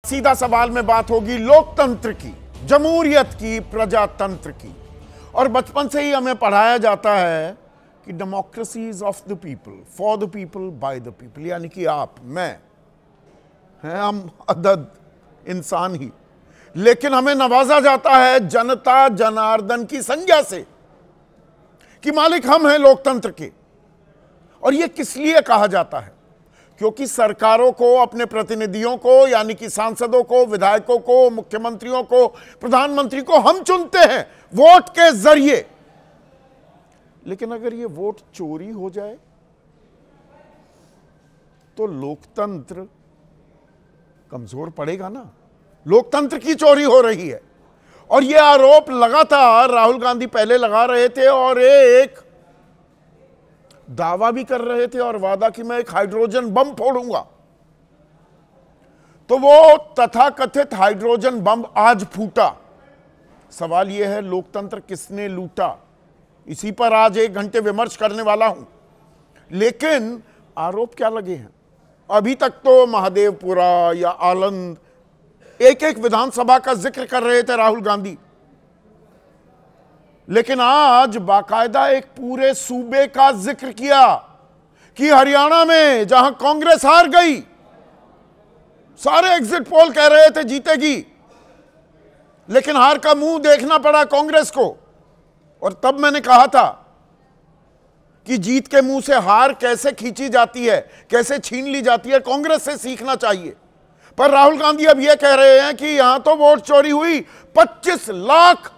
सीधा सवाल में बात होगी लोकतंत्र की, जमहूरियत की, प्रजातंत्र की। और बचपन से ही हमें पढ़ाया जाता है कि democracy is of the people, for the people, by the people. यानी कि आप, मैं हैं, हम अदद इंसान ही, लेकिन हमें नवाजा जाता है जनता जनार्दन की संज्ञा से कि मालिक हम हैं लोकतंत्र के। और यह किस लिए कहा जाता है? क्योंकि सरकारों को, अपने प्रतिनिधियों को, यानी कि सांसदों को, विधायकों को, मुख्यमंत्रियों को, प्रधानमंत्री को हम चुनते हैं वोट के जरिए। लेकिन अगर ये वोट चोरी हो जाए तो लोकतंत्र कमजोर पड़ेगा ना। लोकतंत्र की चोरी हो रही है और यह आरोप लगातार राहुल गांधी पहले लगा रहे थे और एक दावा भी कर रहे थे और वादा कि मैं एक हाइड्रोजन बम फोड़ूंगा। तो वो तथाकथित हाइड्रोजन बम आज फूटा। सवाल यह है, लोकतंत्र किसने लूटा? इसी पर आज 1 घंटे विमर्श करने वाला हूं। लेकिन आरोप क्या लगे हैं? अभी तक तो महादेवपुरा या आलंद, एक एक विधानसभा का जिक्र कर रहे थे राहुल गांधी, लेकिन आज बाकायदा एक पूरे सूबे का जिक्र किया कि हरियाणा में जहां कांग्रेस हार गई, सारे एग्जिट पोल कह रहे थे जीतेगी, लेकिन हार का मुंह देखना पड़ा कांग्रेस को। और तब मैंने कहा था कि जीत के मुंह से हार कैसे खींची जाती है, कैसे छीन ली जाती है, कांग्रेस से सीखना चाहिए। पर राहुल गांधी अब यह कह रहे हैं कि यहां तो वोट चोरी हुई, 25 लाख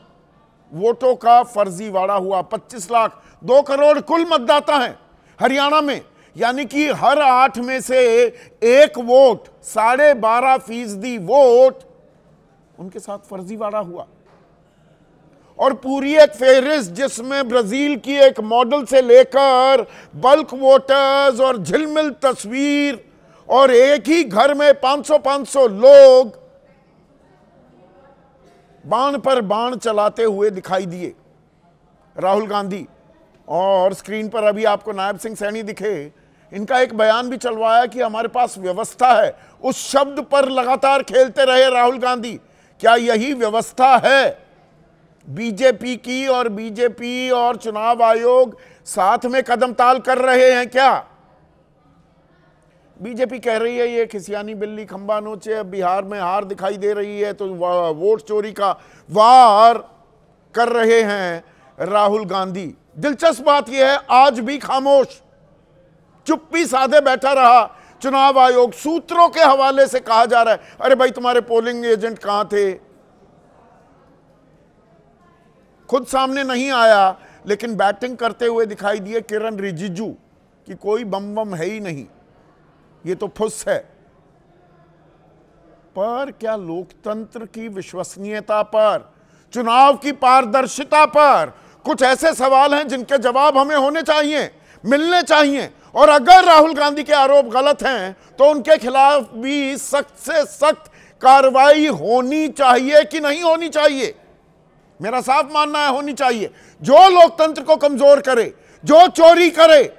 वोटों का फर्जीवाड़ा हुआ। 25 लाख, 2 करोड़ कुल मतदाता हैं हरियाणा में, यानी कि हर 8 में से 1 वोट, 12.5% वोट उनके साथ फर्जीवाड़ा हुआ। और पूरी एक फेहरिस्त जिसमें ब्राजील की एक मॉडल से लेकर बल्क वोटर्स और झिलमिल तस्वीर और एक ही घर में 500-500 लोग बाण पर बाण चलाते हुए दिखाई दिए राहुल गांधी। और स्क्रीन पर अभी आपको नायब सिंह सैनी दिखे, इनका एक बयान भी चलवाया कि हमारे पास व्यवस्था है। उस शब्द पर लगातार खेलते रहे राहुल गांधी। क्या यही व्यवस्था है बीजेपी की? और बीजेपी और चुनाव आयोग साथ में कदम ताल कर रहे हैं क्या? बीजेपी कह रही है ये खिसियानी बिल्ली खंबा नोचे, बिहार में हार दिखाई दे रही है तो वोट चोरी का वार कर रहे हैं राहुल गांधी। दिलचस्प बात यह है, आज भी खामोश, चुप्पी साधे बैठा रहा चुनाव आयोग। सूत्रों के हवाले से कहा जा रहा है, अरे भाई तुम्हारे पोलिंग एजेंट कहां थे? खुद सामने नहीं आया, लेकिन बैटिंग करते हुए दिखाई दिए किरण रिजिजू कि कोई बम बम है ही नहीं, ये तो फुस है। पर क्या लोकतंत्र की विश्वसनीयता पर, चुनाव की पारदर्शिता पर कुछ ऐसे सवाल हैं जिनके जवाब हमें होने चाहिए, मिलने चाहिए। और अगर राहुल गांधी के आरोप गलत हैं तो उनके खिलाफ भी सख्त से सख्त कार्रवाई होनी चाहिए कि नहीं होनी चाहिए? मेरा साफ मानना है होनी चाहिए। जो लोकतंत्र को कमजोर करे, जो चोरी करे,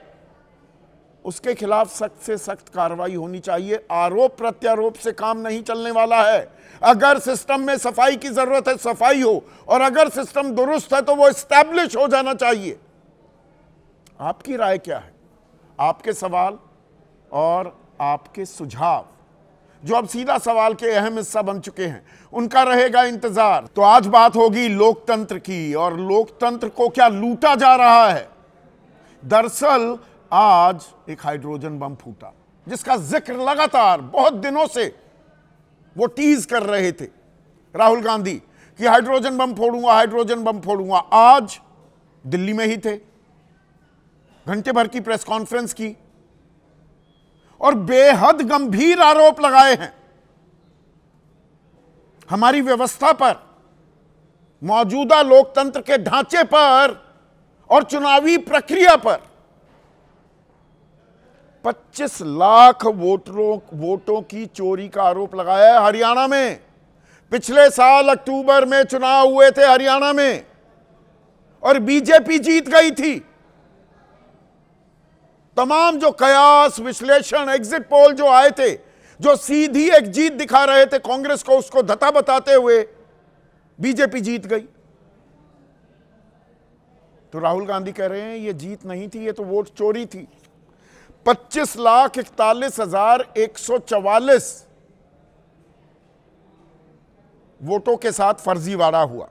उसके खिलाफ सख्त से सख्त कार्रवाई होनी चाहिए। आरोप प्रत्यारोप से काम नहीं चलने वाला है। अगर सिस्टम में सफाई की जरूरत है, सफाई हो, और अगर सिस्टम दुरुस्त है तो वो एस्टैब्लिश हो जाना चाहिए। आपकी राय क्या है? आपके सवाल और आपके सुझाव, जो अब सीधा सवाल के अहम हिस्सा बन चुके हैं, उनका रहेगा इंतजार। तो आज बात होगी लोकतंत्र की, और लोकतंत्र को क्या लूटा जा रहा है। दरअसल आज एक हाइड्रोजन बम फूटा, जिसका जिक्र लगातार बहुत दिनों से वो टीज कर रहे थे राहुल गांधी कि हाइड्रोजन बम फोड़ूंगा, हाइड्रोजन बम फोड़ूंगा। आज दिल्ली में ही थे, घंटे भर की प्रेस कॉन्फ्रेंस की और बेहद गंभीर आरोप लगाए हैं हमारी व्यवस्था पर, मौजूदा लोकतंत्र के ढांचे पर और चुनावी प्रक्रिया पर। 25 लाख वोटों की चोरी का आरोप लगाया है हरियाणा में। पिछले साल अक्टूबर में चुनाव हुए थे हरियाणा में और बीजेपी जीत गई थी। तमाम जो कयास, विश्लेषण, एग्जिट पोल जो आए थे, जो सीधी एक जीत दिखा रहे थे कांग्रेस को, उसको धता बताते हुए बीजेपी जीत गई। तो राहुल गांधी कह रहे हैं ये जीत नहीं थी, ये तो वोट चोरी थी। 25,41,144 वोटों के साथ फर्जीवाड़ा हुआ।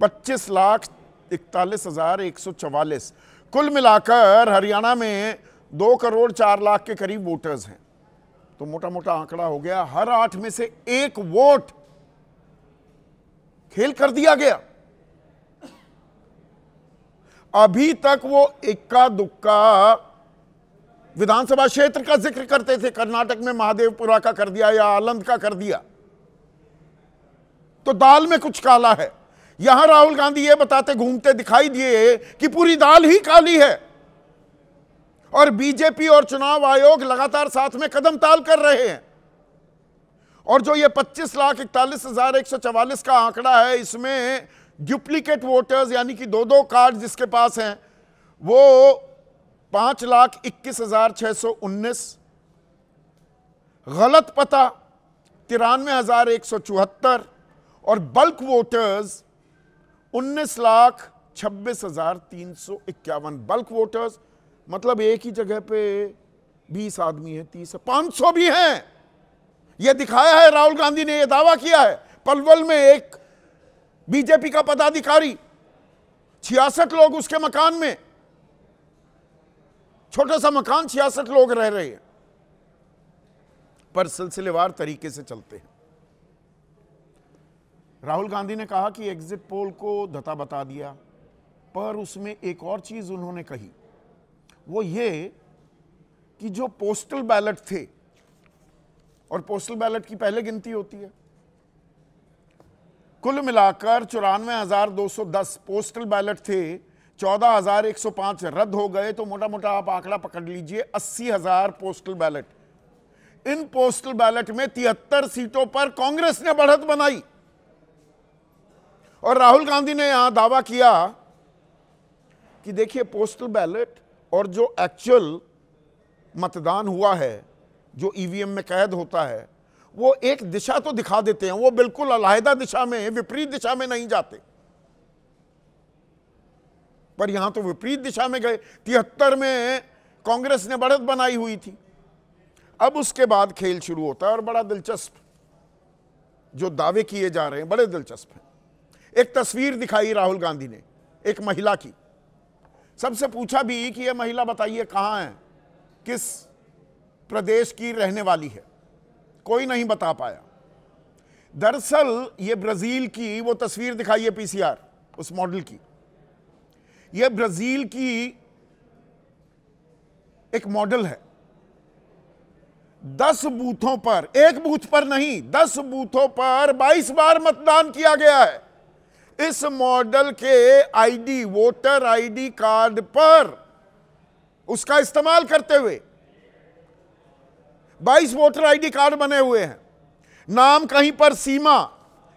25,41,144। कुल मिलाकर हरियाणा में 2 करोड़ 4 लाख के करीब वोटर्स हैं। तो मोटा मोटा आंकड़ा हो गया, हर 8 में से 1 वोट खेल कर दिया गया। अभी तक वो इक्का दुक्का विधानसभा क्षेत्र का जिक्र करते थे, कर्नाटक में महादेवपुरा का कर दिया या आलंद का कर दिया, तो दाल में कुछ काला है। यहां राहुल गांधी ये बताते घूमते दिखाई दिए कि पूरी दाल ही काली है, और बीजेपी और चुनाव आयोग लगातार साथ में कदम ताल कर रहे हैं। और जो ये 25,41,144 का आंकड़ा है, इसमें डुप्लीकेट वोटर्स यानी कि 2-2 कार्ड जिसके पास हैं वो 5,21,619, गलत पता 93,174 और बल्क वोटर्स 19,26,351। बल्क वोटर्स मतलब एक ही जगह पे 20 आदमी है, 30 है, 500 भी हैं। यह दिखाया है राहुल गांधी ने, यह दावा किया है। पलवल में एक बीजेपी का पदाधिकारी, 66 लोग उसके मकान में, छोटा सा मकान, 66 लोग रह रहे हैं, पर सिलसिलेवार तरीके से चलते हैं। राहुल गांधी ने कहा कि एग्जिट पोल को धता बता दिया, पर उसमें एक और चीज उन्होंने कही, वो ये कि जो पोस्टल बैलेट थे, और पोस्टल बैलेट की पहले गिनती होती है, कुल मिलाकर 94,210 पोस्टल बैलेट थे, 14,105 रद्द हो गए। तो मोटा मोटा आप आंकड़ा पकड़ लीजिए 80,000 पोस्टल बैलेट। इन पोस्टल बैलेट में 73 सीटों पर कांग्रेस ने बढ़त बनाई। और राहुल गांधी ने यहां दावा किया कि देखिए पोस्टल बैलेट और जो एक्चुअल मतदान हुआ है, जो ईवीएम में कैद होता है, वो एक दिशा तो दिखा देते हैं, वो बिल्कुल अलहदा दिशा में, विपरीत दिशा में नहीं जाते। पर यहां तो विपरीत दिशा में गए। 73 में कांग्रेस ने बढ़त बनाई हुई थी। अब उसके बाद खेल शुरू होता है, और बड़ा दिलचस्प जो दावे किए जा रहे हैं बड़े दिलचस्प हैं। एक तस्वीर दिखाई राहुल गांधी ने एक महिला की, सबसे पूछा भी कि यह महिला बताइए कहां है, किस प्रदेश की रहने वाली है, कोई नहीं बता पाया। दरअसल ये ब्राजील की वो तस्वीर दिखाई है, पीसीआर उस मॉडल की, ये ब्राजील की एक मॉडल है। 10 बूथों पर, एक बूथ पर नहीं, 10 बूथों पर 22 बार मतदान किया गया है। इस मॉडल के आईडी, वोटर आईडी कार्ड पर उसका इस्तेमाल करते हुए 22 वोटर आईडी कार्ड बने हुए हैं। नाम कहीं पर सीमा,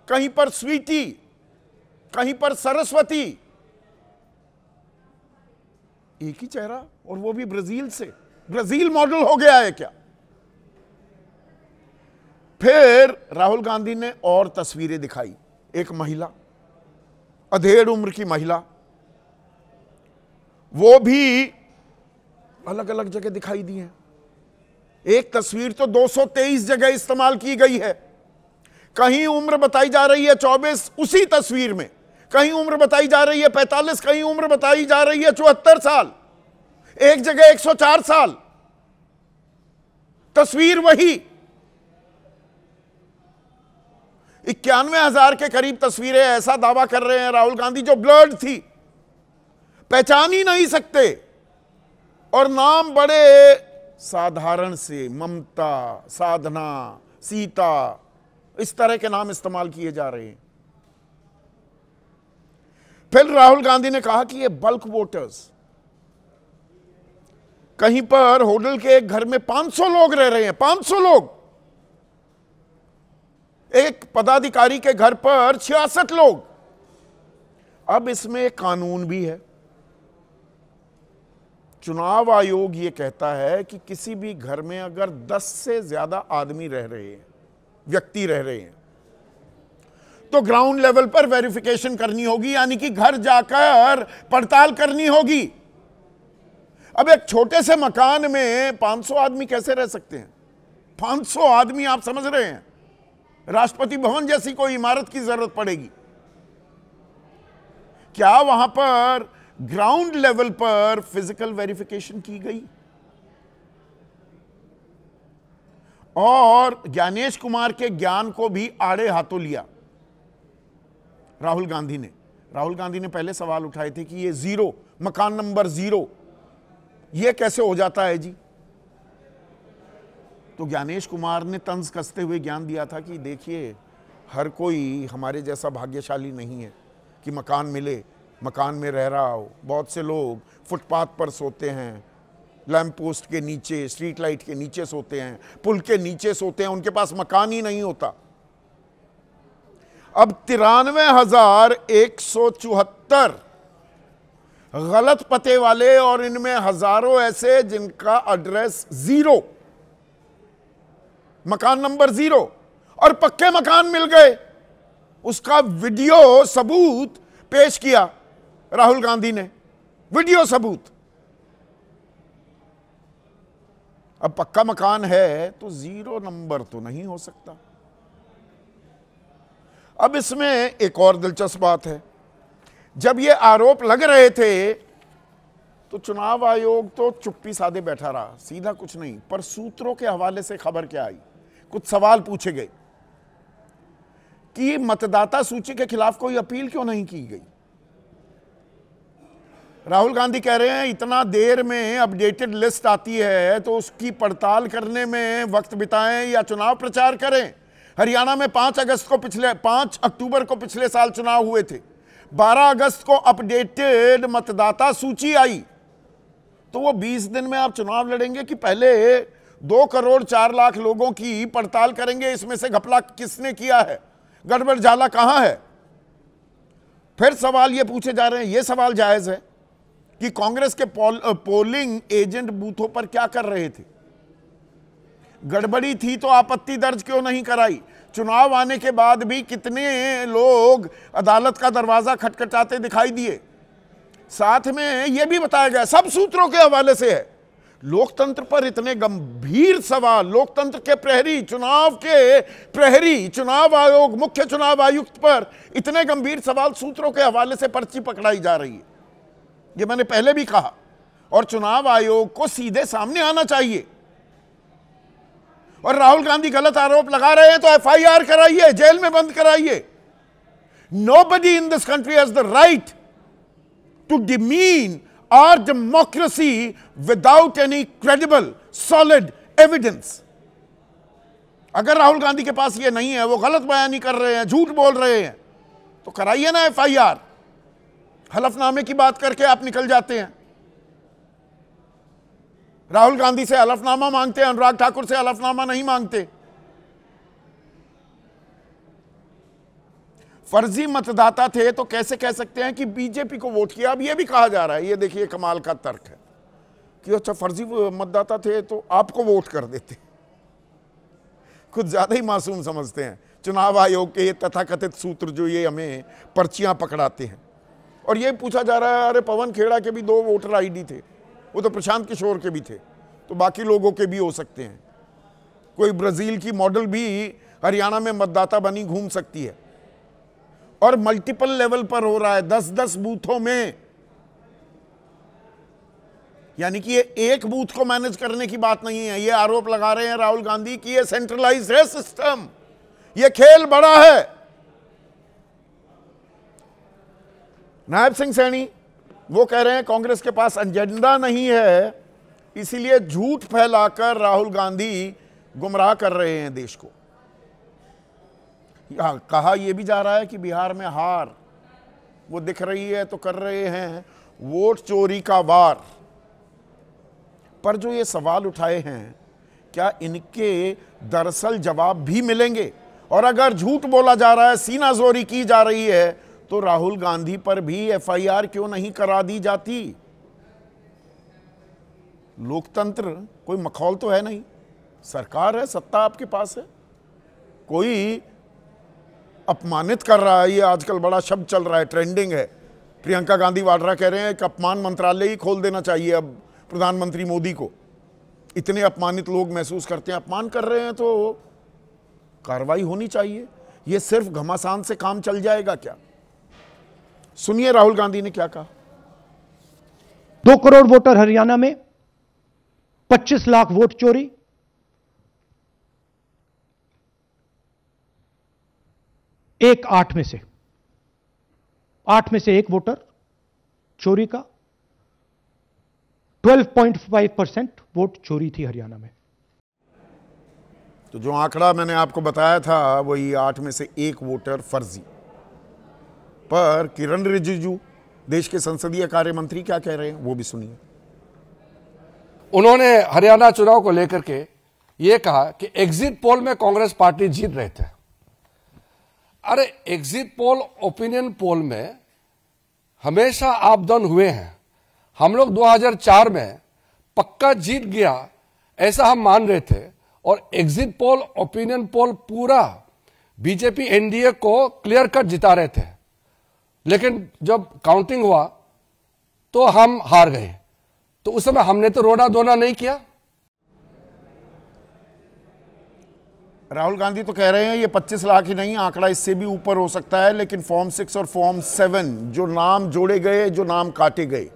कहीं पर स्वीटी, कहीं पर सरस्वती, एक ही चेहरा, और वो भी ब्राजील से। ब्राजील मॉडल हो गया है क्या? फिर राहुल गांधी ने और तस्वीरें दिखाई। एक महिला, अधेड़ उम्र की महिला, वो भी अलग अलग जगह दिखाई दी है। एक तस्वीर तो 223 जगह इस्तेमाल की गई है। कहीं उम्र बताई जा रही है 24 उसी तस्वीर में, कहीं उम्र बताई जा रही है 45, कहीं उम्र बताई जा रही है 74 साल, एक जगह 104 साल, तस्वीर वही। 91,000 के करीब तस्वीरें, ऐसा दावा कर रहे हैं राहुल गांधी, जो ब्लर्ड थी, पहचान ही नहीं सकते। और नाम बड़े साधारण से, ममता, साधना, सीता, इस तरह के नाम इस्तेमाल किए जा रहे हैं। फिर राहुल गांधी ने कहा कि ये बल्क वोटर्स, कहीं पर होटल के एक घर में 500 लोग रह रहे हैं, 500 लोग, एक पदाधिकारी के घर पर 66 लोग। अब इसमें एक कानून भी है, चुनाव आयोग ये कहता है कि किसी भी घर में अगर 10 से ज्यादा आदमी रह रहे हैं, व्यक्ति रह रहे हैं, तो ग्राउंड लेवल पर वेरिफिकेशन करनी होगी, यानी कि घर जाकर पड़ताल करनी होगी। अब एक छोटे से मकान में 500 आदमी कैसे रह सकते हैं? 500 आदमी, आप समझ रहे हैं, राष्ट्रपति भवन जैसी कोई इमारत की जरूरत पड़ेगी। क्या वहां पर ग्राउंड लेवल पर फिजिकल वेरिफिकेशन की गई? और ज्ञानेश कुमार के ज्ञान को भी आड़े हाथों लिया राहुल गांधी ने। राहुल गांधी ने पहले सवाल उठाए थे कि ये 0, मकान नंबर 0, ये कैसे हो जाता है जी? तो ज्ञानेश कुमार ने तंज कसते हुए ज्ञान दिया था कि देखिए, हर कोई हमारे जैसा भाग्यशाली नहीं है कि मकान मिले, मकान में रह रहा हो। बहुत से लोग फुटपाथ पर सोते हैं, लैंप पोस्ट के नीचे, स्ट्रीट लाइट के नीचे सोते हैं, पुल के नीचे सोते हैं, उनके पास मकान ही नहीं होता। अब 93,174 गलत पते वाले, और इनमें हजारों ऐसे जिनका एड्रेस 0, मकान नंबर 0, और पक्के मकान मिल गए। उसका वीडियो सबूत पेश किया राहुल गांधी ने, वीडियो सबूत। अब पक्का मकान है तो 0 नंबर तो नहीं हो सकता। अब इसमें एक और दिलचस्प बात है, जब ये आरोप लग रहे थे तो चुनाव आयोग तो चुप्पी साधे बैठा रहा, सीधा कुछ नहीं, पर सूत्रों के हवाले से खबर क्या आई, कुछ सवाल पूछे गए कि मतदाता सूची के खिलाफ कोई अपील क्यों नहीं की गई। राहुल गांधी कह रहे हैं इतना देर में अपडेटेड लिस्ट आती है तो उसकी पड़ताल करने में वक्त बिताएं या चुनाव प्रचार करें। हरियाणा में 5 अक्टूबर को पिछले साल चुनाव हुए थे, 12 अगस्त को अपडेटेड मतदाता सूची आई, तो वो 20 दिन में आप चुनाव लड़ेंगे कि पहले 2 करोड़ 4 लाख लोगों की पड़ताल करेंगे, इसमें से घपला किसने किया है, गड़बड़ झाला कहां है। फिर सवाल ये पूछे जा रहे हैं, ये सवाल जायज है कि कांग्रेस के पोलिंग एजेंट बूथों पर क्या कर रहे थे, गड़बड़ी थी तो आपत्ति दर्ज क्यों नहीं कराई। चुनाव आने के बाद भी कितने लोग अदालत का दरवाजा खटखटाते दिखाई दिए। साथ में यह भी बताया गया, सब सूत्रों के हवाले से है, लोकतंत्र पर इतने गंभीर सवाल, लोकतंत्र के प्रहरी, चुनाव के प्रहरी, चुनाव आयोग, मुख्य चुनाव आयुक्त पर इतने गंभीर सवाल सूत्रों के हवाले से पर्ची पकड़ाई जा रही है। ये मैंने पहले भी कहा, और चुनाव आयोग को सीधे सामने आना चाहिए। और राहुल गांधी गलत आरोप लगा रहे हैं तो एफआईआर कराइए, जेल में बंद कराइए। Nobody in this country has the right to demean our democracy without any credible solid evidence. अगर राहुल गांधी के पास ये नहीं है, वो गलत बयानी कर रहे हैं, झूठ बोल रहे हैं, तो कराइए ना एफआईआर। हलफनामे की बात करके आप निकल जाते हैं। राहुल गांधी से हलफनामा मांगते हैं, अनुराग ठाकुर से हलफनामा नहीं मांगते। फर्जी मतदाता थे तो कैसे कह सकते हैं कि बीजेपी को वोट किया। अब यह भी कहा जा रहा है, ये देखिए कमाल का तर्क है कि अच्छा फर्जी मतदाता थे तो आपको वोट कर देते। कुछ ज्यादा ही मासूम समझते हैं चुनाव आयोग के ये तथाकथित सूत्र जो ये हमें पर्चियां पकड़ाते हैं। और ये पूछा जा रहा है, अरे पवन खेड़ा के भी 2 वोटर आईडी थे, वो तो प्रशांत किशोर के भी थे, तो बाकी लोगों के भी हो सकते हैं। कोई ब्राजील की मॉडल भी हरियाणा में मतदाता बनी घूम सकती है। और मल्टीपल लेवल पर हो रहा है, 10-10 बूथों में, यानी कि ये एक बूथ को मैनेज करने की बात नहीं है। ये आरोप लगा रहे हैं राहुल गांधी कि ये सेंट्रलाइज्ड है सिस्टम, ये खेल बड़ा है। नायब सिंह सैनी वो कह रहे हैं कांग्रेस के पास एजेंडा नहीं है, इसीलिए झूठ फैलाकर राहुल गांधी गुमराह कर रहे हैं देश को। कहा यह भी जा रहा है कि बिहार में हार वो दिख रही है तो कर रहे हैं वोट चोरी का वार। पर जो ये सवाल उठाए हैं, क्या इनके दरअसल जवाब भी मिलेंगे? और अगर झूठ बोला जा रहा है, सीनाजोरी की जा रही है, तो राहुल गांधी पर भी एफआईआर क्यों नहीं करा दी जाती? लोकतंत्र कोई मखौल तो है नहीं, सरकार है, सत्ता आपके पास है। कोई अपमानित कर रहा है, ये आजकल बड़ा शब्द चल रहा है, ट्रेंडिंग है। प्रियंका गांधी वाड्रा कह रहे हैं कि अपमान मंत्रालय ही खोल देना चाहिए अब प्रधानमंत्री मोदी को, इतने अपमानित लोग महसूस करते हैं। अपमान कर रहे हैं तो कार्रवाई होनी चाहिए। ये सिर्फ घमासान से काम चल जाएगा क्या? सुनिए राहुल गांधी ने क्या कहा। 2 करोड़ वोटर हरियाणा में, 25 लाख वोट चोरी, एक 8 में से 1 वोटर चोरी का, 12.5% वोट चोरी थी हरियाणा में। तो जो आंकड़ा मैंने आपको बताया था वही 8 में से 1 वोटर फर्जी। पर किरण रिजिजू, देश के संसदीय कार्य मंत्री, क्या कह रहे हैं वो भी सुनिए। उन्होंने हरियाणा चुनाव को लेकर के ये कहा कि एग्जिट पोल में कांग्रेस पार्टी जीत रहे थे। अरे एग्जिट पोल, ओपिनियन पोल में हमेशा आप डाउन हुए हैं। हम लोग 2004 में पक्का जीत गया ऐसा हम मान रहे थे, और एग्जिट पोल, ओपिनियन पोल पूरा बीजेपी एनडीए को क्लियर कट जिता रहे थे। लेकिन जब काउंटिंग हुआ तो हम हार गए। तो उस समय हमने तो रोना धोना नहीं किया। राहुल गांधी तो कह रहे हैं ये 25 लाख ही नहीं, आंकड़ा इससे भी ऊपर हो सकता है। लेकिन फॉर्म 6 और फॉर्म 7 जो नाम जोड़े गए, जो नाम काटे गए,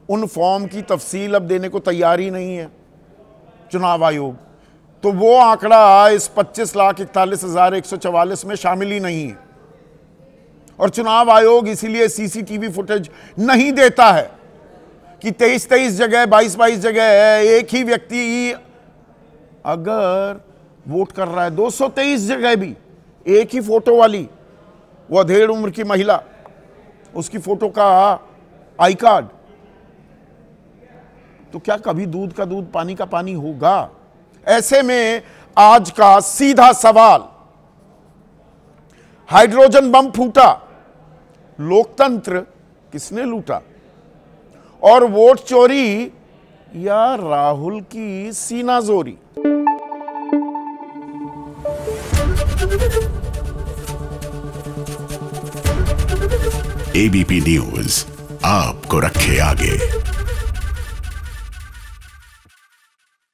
उन फॉर्म की तफसील अब देने को तैयार ही नहीं है चुनाव आयोग। तो वो आंकड़ा इस 25,41,144 में शामिल ही नहीं है। और चुनाव आयोग इसीलिए सीसीटीवी फुटेज नहीं देता है कि 23 जगह, 22 जगह एक ही व्यक्ति अगर वोट कर रहा है, 223 जगह भी एक ही फोटो वाली, वो अधेड़ उम्र की महिला, उसकी फोटो का आई कार्ड, तो क्या कभी दूध का दूध पानी का पानी होगा? ऐसे में आज का सीधा सवाल, हाइड्रोजन बम फूटा, लोकतंत्र किसने लूटा? और वोट चोरी या राहुल की सीनाजोरी? एबीपी न्यूज आपको रखे आगे।